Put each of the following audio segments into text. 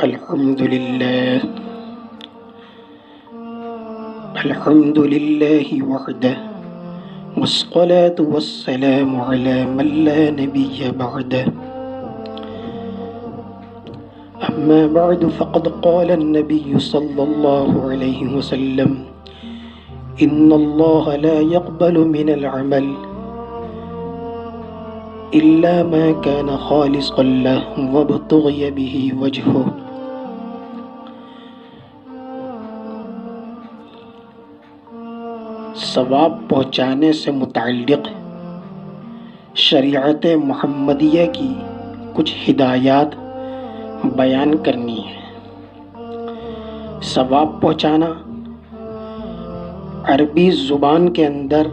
الحمد لله الحمد لله وحده والصلاة والسلام على من لا نبي بعده أما بعد فقد قال النبي صلى الله عليه وسلم إن الله لا يقبل من العمل إلا ما كان خالصا له وابتغي به وجهه ثواب پہنچانے سے متعلق شریعت محمدیہ کی کچھ ہدایات بیان کرنی ہے۔ ثواب پہنچانا عربی زبان کے اندر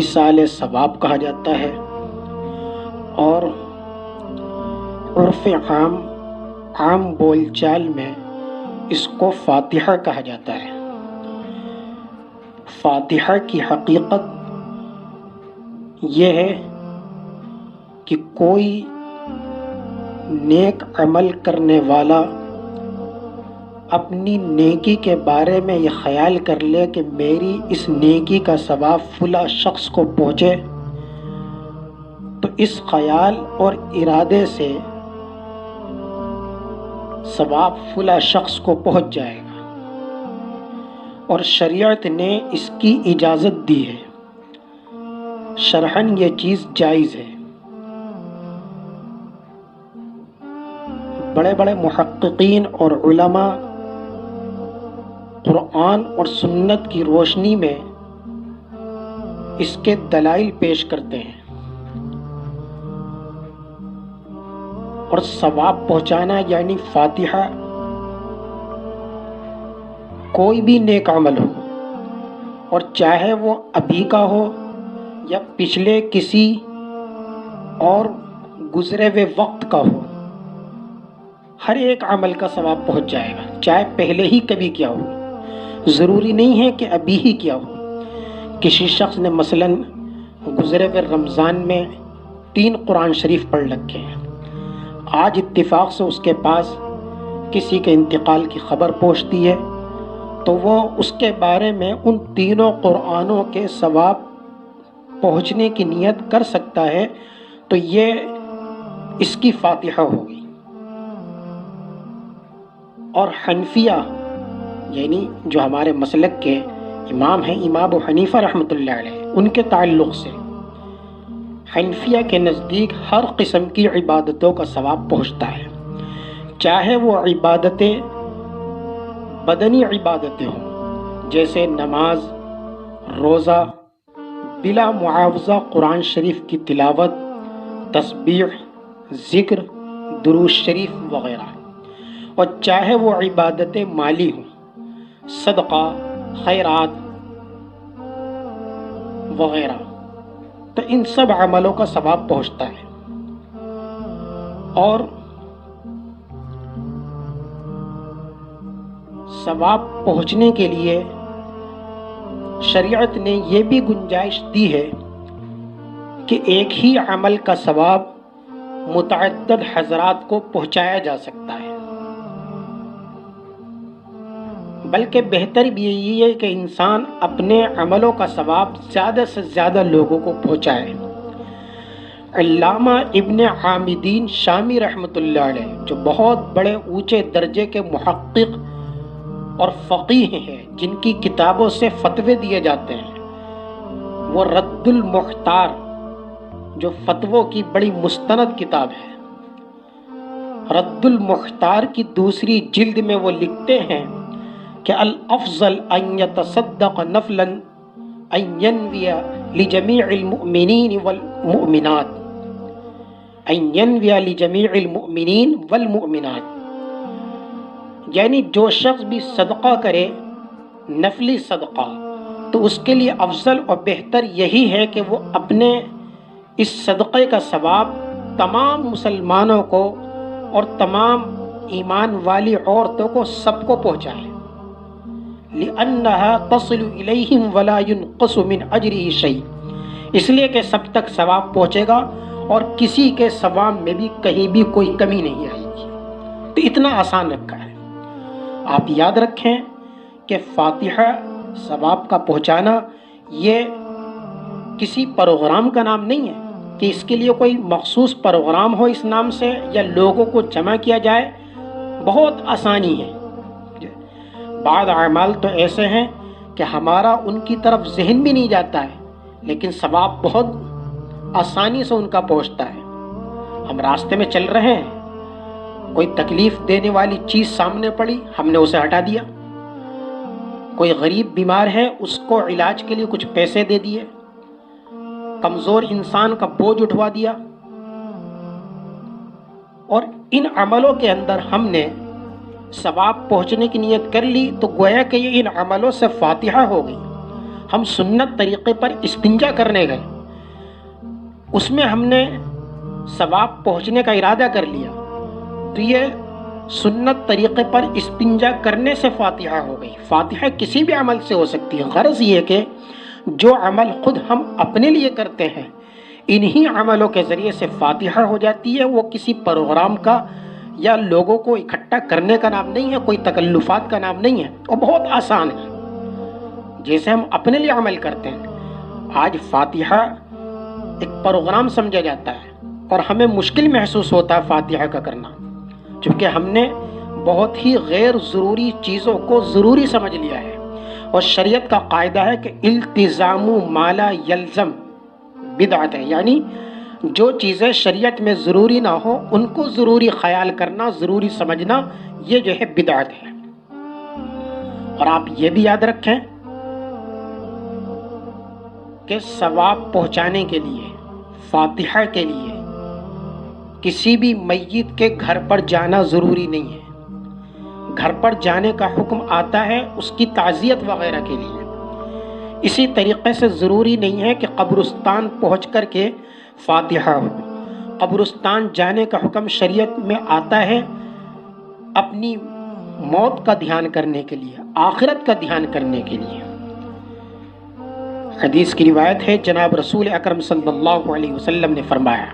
ایصال ثواب کہا جاتا ہے اور عرف عام بول چال میں اس کو فاتحہ کہا جاتا ہے۔ فاتحہ کی حقیقت یہ ہے کہ کوئی نیک عمل کرنے والا اپنی نیکی کے بارے میں یہ خیال کر لے کہ میری اس نیکی کا ثواب فلاں شخص کو پہنچے، تو اس خیال اور ارادے سے ثواب فلاں شخص کو پہنچ جائے گا، اور شریعت نے اس کی اجازت دی ہے۔ شرعاً یہ چیز جائز ہے۔ بڑے بڑے محققین اور علماء قرآن اور سنت کی روشنی میں اس کے دلائل پیش کرتے ہیں، اور ثواب پہنچانا یعنی فاتحہ کوئی بھی نیک عمل ہو، اور چاہے وہ ابھی کا ہو یا پچھلے کسی اور گزرے ہوئے وقت کا ہو، ہر ایک عمل کا ثواب پہنچ جائے گا، چاہے پہلے ہی کبھی کیا ہو۔ ضروری نہیں ہے کہ ابھی ہی کیا ہو۔ کسی شخص نے مثلاً گزرے ہوئے رمضان میں 3 قرآن شریف پڑھ رکھے ہیں، آج اتفاق سے اس کے پاس کسی کے انتقال کی خبر پہنچتی ہے، تو وہ اس کے بارے میں ان 3 قرآنوں کے ثواب پہنچنے کی نیت کر سکتا ہے، تو یہ اس کی فاتحہ ہوگی۔ اور حنفیہ یعنی جو ہمارے مسلک کے امام ہیں، امام ابو حنیفہ رحمۃ اللہ علیہ، ان کے تعلق سے حنفیہ کے نزدیک ہر قسم کی عبادتوں کا ثواب پہنچتا ہے، چاہے وہ عبادتیں بدنی عبادتیں ہوں جیسے نماز، روزہ، بلا معاوضہ قرآن شریف کی تلاوت، تسبیح، ذکر، درود شریف وغیرہ، اور چاہے وہ عبادتیں مالی ہوں، صدقہ، خیرات وغیرہ، تو ان سب عملوں کا ثواب پہنچتا ہے۔ اور ثواب پہنچنے کے لیے شریعت نے یہ بھی گنجائش دی ہے کہ ایک ہی عمل کا ثواب متعدد حضرات کو پہنچایا جا سکتا ہے، بلکہ بہتر بھی یہی ہے کہ انسان اپنے عملوں کا ثواب زیادہ سے زیادہ لوگوں کو پہنچائے۔ علامہ ابن حامدین شامی رحمۃ اللہ علیہ، جو بہت بڑے اونچے درجے کے محقق اور فقیہ ہیں، جن کی کتابوں سے فتوے دیے جاتے ہیں، وہ رد المختار جو فتووں کی بڑی مستند کتاب ہے، رد المختار کی 2 جلد میں وہ لکھتے ہیں کہ الافضل ان يتصدق نفلا ان ينوي لجميع المؤمنين والمؤمنات ان ينوي لجميع المؤمنين والمؤمنات، یعنی جو شخص بھی صدقہ کرے نفلی صدقہ، تو اس کے لیے افضل اور بہتر یہی ہے کہ وہ اپنے اس صدقے کا ثواب تمام مسلمانوں کو اور تمام ایمان والی عورتوں کو سب کو پہنچائے، لِأَنَّهَا تَصِلُ إِلَيْهِمْ وَلَا يُنْقَصُ مِنْ أَجْرِهِ شَيْءٍ، اس لیے کہ سب تک ثواب پہنچے گا اور کسی کے ثواب میں بھی کہیں بھی کوئی کمی نہیں آئے گی۔ تو اتنا آسان رکھا ہے۔ آپ یاد رکھیں کہ فاتحہ ثواب کا پہنچانا یہ کسی پروگرام کا نام نہیں ہے کہ اس کے لیے کوئی مخصوص پروگرام ہو اس نام سے یا لوگوں کو جمع کیا جائے، بہت آسانی ہے۔ بعض اعمال تو ایسے ہیں کہ ہمارا ان کی طرف ذہن بھی نہیں جاتا ہے، لیکن ثواب بہت آسانی سے ان کا پہنچتا ہے۔ ہم راستے میں چل رہے ہیں، کوئی تکلیف دینے والی چیز سامنے پڑی، ہم نے اسے ہٹا دیا۔ کوئی غریب بیمار ہے، اس کو علاج کے لیے کچھ پیسے دے دیے، کمزور انسان کا بوجھ اٹھوا دیا۔ اور ان عملوں کے اندر ہم نے ثواب پہنچنے کی نیت کر لی تو گویا کہ یہ ان عملوں سے فاتحہ ہو گئی۔ ہم سنت طریقے پر استنجا کرنے گئے، اس میں ہم نے ثواب پہنچنے کا ارادہ کر لیا، تو یہ سنت طریقے پر استنجا کرنے سے فاتحہ ہو گئی۔ فاتحہ کسی بھی عمل سے ہو سکتی ہے۔ غرض یہ کہ جو عمل خود ہم اپنے لیے کرتے ہیں، انہی عملوں کے ذریعے سے فاتحہ ہو جاتی ہے۔ وہ کسی پروگرام کا یا لوگوں کو اکٹھا کرنے کا نام نہیں ہے، کوئی تکلفات کا نام نہیں ہے، اور بہت آسان ہے جیسے ہم اپنے لیے عمل کرتے ہیں۔ آج فاتحہ ایک پروگرام سمجھا جاتا ہے اور ہمیں مشکل محسوس ہوتا ہے فاتحہ کا کرنا، چونکہ ہم نے بہت ہی غیر ضروری چیزوں کو ضروری سمجھ لیا ہے۔ اور شریعت کا قاعدہ ہے کہ التزام ما لا یلزم بدعت ہے، یعنی جو چیزیں شریعت میں ضروری نہ ہو ان کو ضروری خیال کرنا، ضروری سمجھنا، یہ جو ہے بدعت ہے۔ اور آپ یہ بھی یاد رکھیں کہ ثواب پہنچانے کے لیے، فاتحہ کے لیے کسی بھی میت کے گھر پر جانا ضروری نہیں ہے۔ گھر پر جانے کا حکم آتا ہے اس کی تعزیت وغیرہ کے لیے۔ اسی طریقے سے ضروری نہیں ہے کہ قبرستان پہنچ کر کے فاتحہ ہو۔ قبرستان جانے کا حکم شریعت میں آتا ہے اپنی موت کا دھیان کرنے کے لیے، آخرت کا دھیان کرنے کے لیے۔ حدیث کی روایت ہے، جناب رسول اکرم صلی اللہ علیہ وسلم نے فرمایا،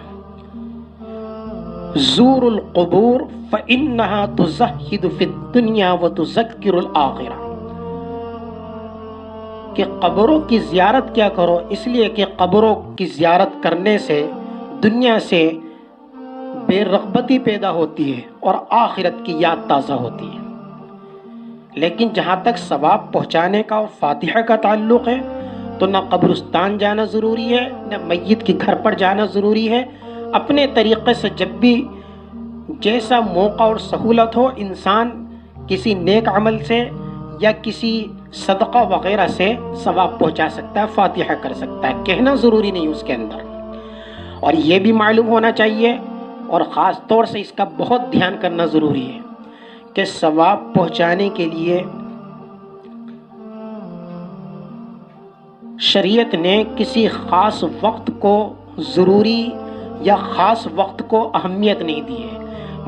زور القبور فإنها تزہد فی الدنیا وتذکر الآخرہ، کہ قبروں کی زیارت کیا کرو، اس لیے کہ قبروں کی زیارت کرنے سے دنیا سے بے رغبتی پیدا ہوتی ہے اور آخرت کی یاد تازہ ہوتی ہے۔ لیکن جہاں تک ثواب پہنچانے کا اور فاتحہ کا تعلق ہے تو نہ قبرستان جانا ضروری ہے، نہ میت کے گھر پر جانا ضروری ہے۔ اپنے طریقے سے جب بھی جیسا موقع اور سہولت ہو، انسان کسی نیک عمل سے یا کسی صدقہ وغیرہ سے ثواب پہنچا سکتا ہے، فاتحہ کر سکتا ہے، کہنا ضروری نہیں اس کے اندر۔ اور یہ بھی معلوم ہونا چاہیے، اور خاص طور سے اس کا بہت دھیان کرنا ضروری ہے کہ ثواب پہنچانے کے لیے شریعت نے کسی خاص وقت کو ضروری یا خاص وقت کو اہمیت نہیں دی ہے،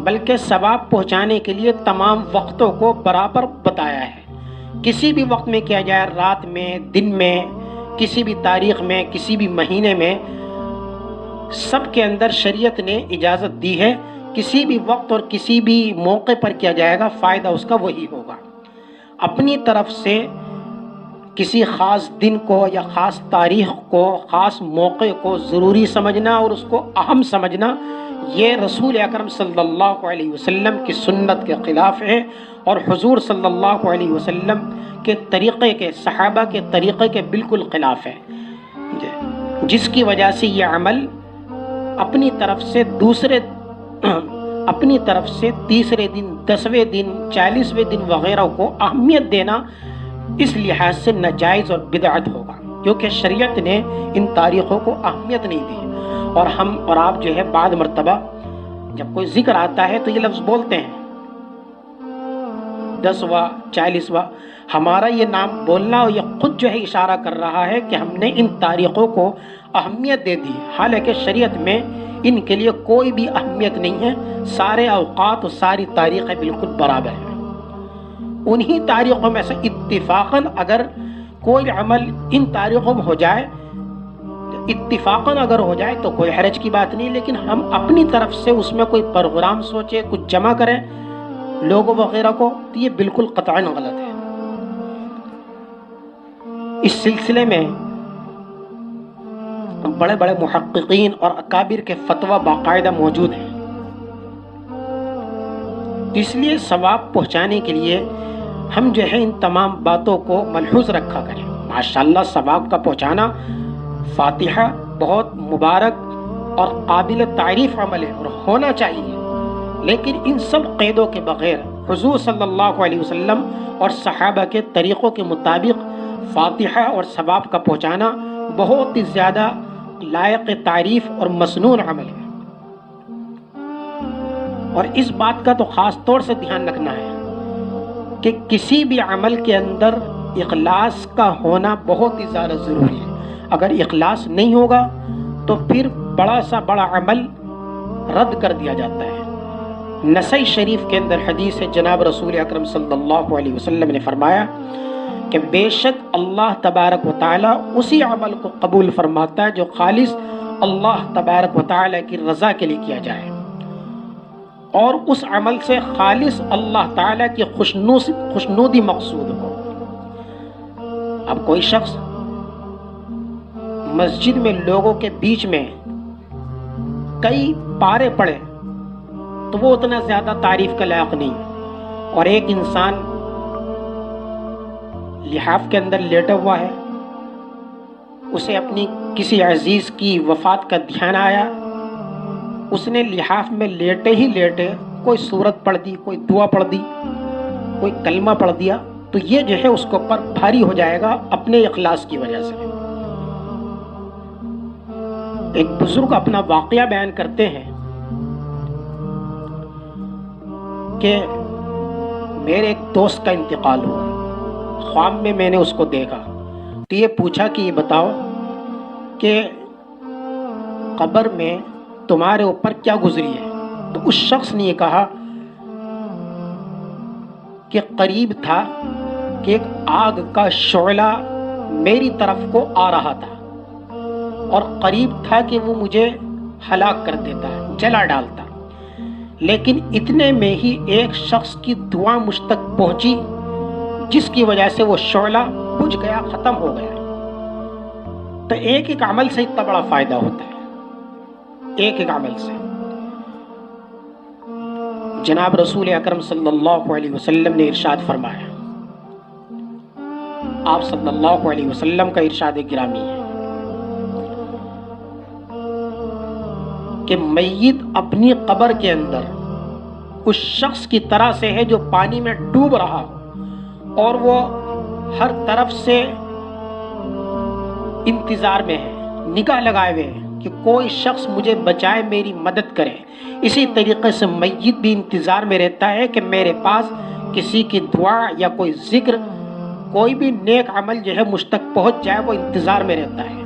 بلکہ ثواب پہنچانے کے لیے تمام وقتوں کو برابر بتایا ہے۔ کسی بھی وقت میں کیا جائے، رات میں، دن میں، کسی بھی تاریخ میں، کسی بھی مہینے میں، سب کے اندر شریعت نے اجازت دی ہے۔ کسی بھی وقت اور کسی بھی موقع پر کیا جائے گا، فائدہ اس کا وہی ہوگا۔ اپنی طرف سے کسی خاص دن کو یا خاص تاریخ کو، خاص موقع کو ضروری سمجھنا اور اس کو اہم سمجھنا، یہ رسول اکرم صلی اللہ علیہ وسلم کی سنت کے خلاف ہے، اور حضور صلی اللہ علیہ وسلم کے طریقے کے، صحابہ کے طریقے کے بالکل خلاف ہے، جس کی وجہ سے یہ عمل اپنی طرف سے تیسرے دن، 10ویں دن، 40ویں دن وغیرہ کو اہمیت دینا اس لحاظ سے ناجائز اور بدعت ہوگا، کیونکہ شریعت نے ان تاریخوں کو اہمیت نہیں دی۔ اور ہم اور آپ جو ہے بعد مرتبہ جب کوئی ذکر آتا ہے تو یہ لفظ بولتے ہیں 10واں 40واں، ہمارا یہ نام بولنا اور یہ خود جو ہے اشارہ کر رہا ہے کہ ہم نے ان تاریخوں کو اہمیت دے دی، حالانکہ شریعت میں ان کے لیے کوئی بھی اہمیت نہیں ہے۔ سارے اوقات اور ساری تاریخیں بالکل برابر ہیں۔ انہی تاریخوں میں سے اتفاقاً اگر کوئی عمل ان تاریخوں میں ہو جائے، اتفاقاً اگر ہو جائے تو کوئی حرج کی بات نہیں، لیکن ہم اپنی طرف سے اس میں کوئی پروگرام سوچے، کچھ جمع کریں، لوگوں وغیرہ کو، تو یہ بالکل قطعاً غلط ہے۔ اس سلسلے میں بڑے بڑے محققین اور اکابر کے فتویٰ باقاعدہ موجود ہیں۔ اس لیے ثواب پہنچانے کے لیے ہم جو ہے ان تمام باتوں کو ملحوظ رکھا کریں۔ ماشاءاللہ ثواب کا پہنچانا فاتحہ بہت مبارک اور قابل تعریف عمل ہے اور ہونا چاہیے، لیکن ان سب قیدوں کے بغیر حضور صلی اللہ علیہ وسلم اور صحابہ کے طریقوں کے مطابق فاتحہ اور ثواب کا پہنچانا بہت ہی زیادہ لائق تعریف اور مسنون عمل ہے۔ اور اس بات کا تو خاص طور سے دھیان رکھنا ہے کہ کسی بھی عمل کے اندر اخلاص کا ہونا بہت ہی زیادہ ضروری ہے۔ اگر اخلاص نہیں ہوگا تو پھر بڑا سا بڑا عمل رد کر دیا جاتا ہے۔ نسائی شریف کے اندر حدیث ہے، جناب رسول اکرم صلی اللہ علیہ وسلم نے فرمایا کہ بے شک اللہ تبارک و تعالی اسی عمل کو قبول فرماتا ہے جو خالص اللہ تبارک و تعالی کی رضا کے لیے کیا جائے، اور اس عمل سے خالص اللہ تعالی کی خوشنودی مقصود ہو۔ اب کوئی شخص مسجد میں لوگوں کے بیچ میں کئی پارے پڑے تو وہ اتنا زیادہ تعریف کا لائق نہیں، اور ایک انسان لحاف کے اندر لیٹا ہوا ہے، اسے اپنی کسی عزیز کی وفات کا دھیان آیا، اس نے لحاف میں لیٹے ہی لیٹے کوئی سورت پڑھ دی، کوئی دعا پڑھ دی، کوئی کلمہ پڑھ دیا، تو یہ جو ہے اس کے اوپر بھاری ہو جائے گا اپنے اخلاص کی وجہ سے۔ ایک بزرگ اپنا واقعہ بیان کرتے ہیں کہ میرے ایک دوست کا انتقال ہوا، خواب میں میں نے اس کو دیکھا، تو یہ پوچھا کہ یہ بتاؤ کہ قبر میں تمہارے اوپر کیا گزری ہے؟ تو اس شخص نے یہ کہا کہ قریب تھا کہ ایک آگ کا شعلہ میری طرف کو آ رہا تھا، اور قریب تھا کہ وہ مجھے ہلاک کر دیتا، جلا ڈالتا، لیکن اتنے میں ہی ایک شخص کی دعا مجھ تک پہنچی جس کی وجہ سے وہ شعلہ بجھ گیا، ختم ہو گیا۔ تو ایک ایک عمل سے اتنا بڑا فائدہ ہوتا ہے، ایک ایک عمل سے۔ جناب رسول اکرم صلی اللہ علیہ وسلم نے ارشاد فرمایا، آپ صلی اللہ علیہ وسلم کا ارشاد گرامی ہے کہ میت اپنی قبر کے اندر اس شخص کی طرح سے ہے جو پانی میں ڈوب رہا ہو، اور وہ ہر طرف سے انتظار میں ہے، نگاہ لگائے ہوئے ہیں کہ کوئی شخص مجھے بچائے، میری مدد کرے۔ اسی طریقے سے میت بھی انتظار میں رہتا ہے کہ میرے پاس کسی کی دعا یا کوئی ذکر، کوئی بھی نیک عمل جو ہے مجھ تک پہنچ جائے، وہ انتظار میں رہتا ہے،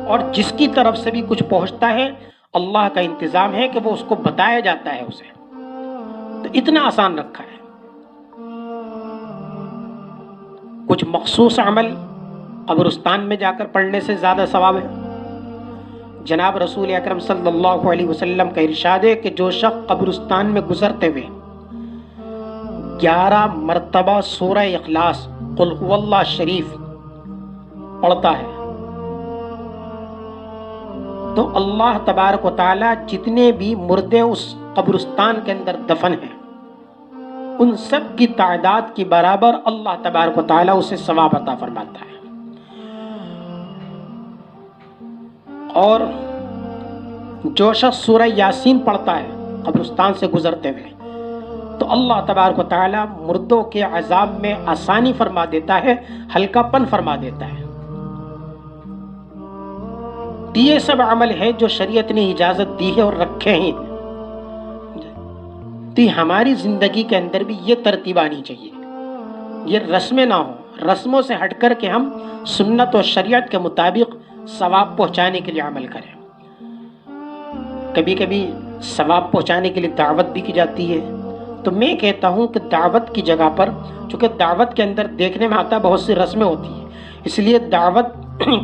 اور جس کی طرف سے بھی کچھ پہنچتا ہے اللہ کا انتظام ہے کہ وہ اس کو بتایا جاتا ہے اسے۔ تو اتنا آسان رکھا ہے۔ کچھ مخصوص عمل قبرستان میں جا کر پڑھنے سے زیادہ ثواب ہے۔ جناب رسول اکرم صلی اللہ علیہ وسلم کا ارشاد ہے کہ جو شخص قبرستان میں گزرتے ہوئے 11 مرتبہ سورہ اخلاص قل هو اللہ شریف پڑھتا ہے تو اللہ تبارک و تعالی جتنے بھی مردے اس قبرستان کے اندر دفن ہیں ان سب کی تعداد کی برابر اللہ تبارک و تعالی اسے ثواب عطا فرماتا ہے۔ اور جو شخص سورہ یاسین پڑھتا ہے قبرستان سے گزرتے ہوئے تو اللہ تبارک و تعالی مردوں کے عذاب میں آسانی فرما دیتا ہے، ہلکا پن فرما دیتا ہے۔ یہ سب عمل ہے جو شریعت نے اجازت دی ہے اور رکھے ہیں، تو ہماری زندگی کے اندر بھی یہ ترتیب آنی چاہیے، یہ رسمیں نہ ہوں، رسموں سے ہٹ کر کے ہم سنت و شریعت کے مطابق ثواب پہنچانے کے لیے عمل کریں۔ کبھی کبھی ثواب پہنچانے کے لیے دعوت بھی کی جاتی ہے، تو میں کہتا ہوں کہ دعوت کی جگہ پر، چونکہ دعوت کے اندر دیکھنے میں آتا بہت سی رسمیں ہوتی ہیں، اس لیے دعوت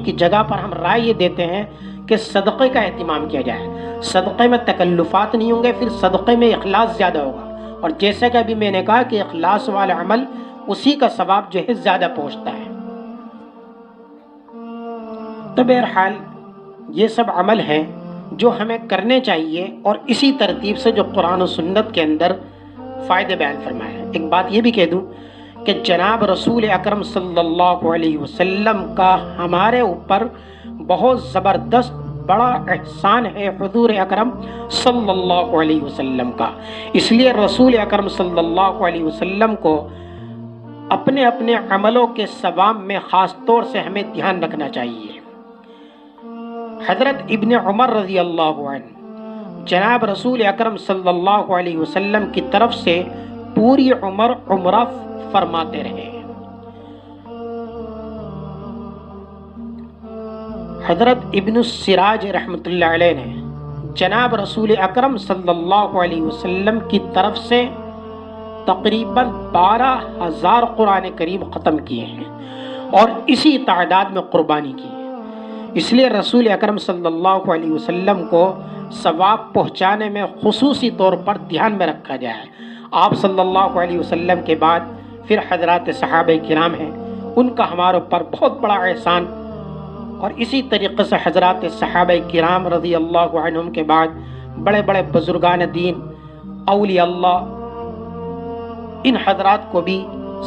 کی جگہ پر ہم رائے یہ دیتے ہیں کہ صدقے کا اہتمام کیا جائے۔ صدقے میں تکلفات نہیں ہوں گے، پھر صدقے میں اخلاص زیادہ ہوگا، اور جیسا کہ ابھی میں نے کہا کہ اخلاص والا عمل اسی کا ثواب جو ہے زیادہ پہنچتا ہے۔ تو بہرحال یہ سب عمل ہیں جو ہمیں کرنے چاہیے، اور اسی ترتیب سے جو قرآن و سنت کے اندر فائدے بیان فرمائے ہیں۔ ایک بات یہ بھی کہہ دوں کہ جناب رسول اکرم صلی اللہ علیہ وسلم کا ہمارے اوپر بہت زبردست بڑا احسان ہے حضور اکرم صلی اللہ علیہ وسلم کا۔ اس لیے رسول اکرم صلی اللہ علیہ وسلم کو اپنے اپنے عملوں کے ثواب میں خاص طور سے ہمیں دھیان رکھنا چاہیے۔ حضرت ابن عمر رضی اللہ عنہ جناب رسول اکرم صلی اللہ علیہ وسلم کی طرف سے پوری عمر عمرہ فرماتے رہے۔ حضرت ابن السراج رحمۃ اللہ علیہ نے جناب رسول اکرم صلی اللہ علیہ وسلم کی طرف سے تقریباً 12,000 قرآن کریم ختم کیے ہیں اور اسی تعداد میں قربانی کی ہے۔ اس لیے رسول اکرم صلی اللہ علیہ وسلم کو ثواب پہنچانے میں خصوصی طور پر دھیان میں رکھا جائے۔ آپ صلی اللہ علیہ وسلم کے بعد پھر حضرات صحابہ کرام ہیں، ان کا ہمارے اوپر بہت بڑا احسان، اور اسی طریقے سے حضرات صحابہ کرام رضی اللہ عنہم کے بعد بڑے بڑے بزرگان دین، اولیاء اللہ، ان حضرات کو بھی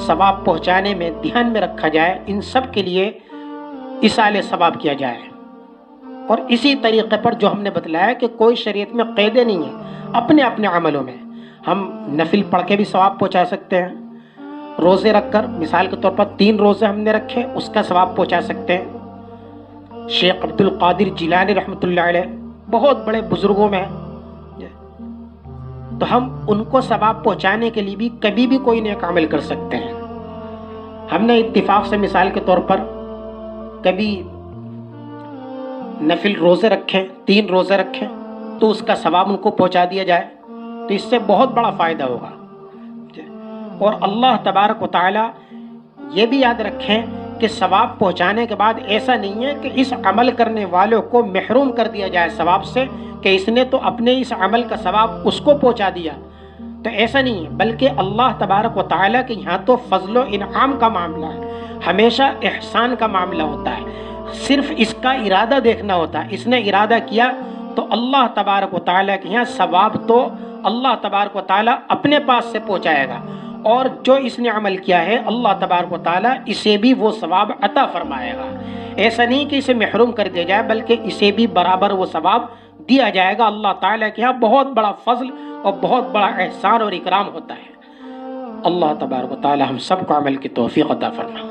ثواب پہنچانے میں دھیان میں رکھا جائے، ان سب کے لیے ایصال ثواب کیا جائے۔ اور اسی طریقے پر جو ہم نے بتلایا کہ کوئی شریعت میں قیدیں نہیں ہیں، اپنے اپنے عملوں میں ہم نفل پڑھ کے بھی ثواب پہنچا سکتے ہیں، روزے رکھ کر مثال کے طور پر 3 روزے ہم نے رکھے اس کا ثواب پہنچا سکتے ہیں۔ شیخ عبد القادر جیلانی رحمۃ اللہ علیہ بہت بڑے بزرگوں میں ہیں، تو ہم ان کو ثواب پہنچانے کے لیے بھی کبھی بھی کوئی نیک عمل کر سکتے ہیں۔ ہم نے اتفاق سے مثال کے طور پر کبھی نفل روزے رکھیں، 3 روزے رکھیں تو اس کا ثواب ان کو پہنچا دیا جائے تو اس سے بہت بڑا فائدہ ہوگا۔ اور اللہ تبارک و تعالی یہ بھی یاد رکھیں کہ ثواب پہنچانے کے بعد ایسا نہیں ہے کہ اس عمل کرنے والوں کو محروم کر دیا جائے ثواب سے، کہ اس نے تو اپنے اس عمل کا ثواب اس کو پہنچا دیا، تو ایسا نہیں ہے، بلکہ اللہ تبارک و تعالیٰ کے یہاں تو فضل و انعام کا معاملہ ہے، ہمیشہ احسان کا معاملہ ہوتا ہے، صرف اس کا ارادہ دیکھنا ہوتا ہے۔ اس نے ارادہ کیا تو اللہ تبارک و تعالیٰ کے یہاں ثواب تو اللہ تبارک و تعالیٰ اپنے پاس سے پہنچائے گا، اور جو اس نے عمل کیا ہے اللہ تبارک و تعالیٰ اسے بھی وہ ثواب عطا فرمائے گا۔ ایسا نہیں کہ اسے محروم کر دیا جائے، بلکہ اسے بھی برابر وہ ثواب دیا جائے گا۔ اللہ تعالیٰ کے یہاں بہت بڑا فضل اور بہت بڑا احسان اور اکرام ہوتا ہے۔ اللہ تبارک و تعالیٰ ہم سب کو عمل کی توفیق عطا فرمائے۔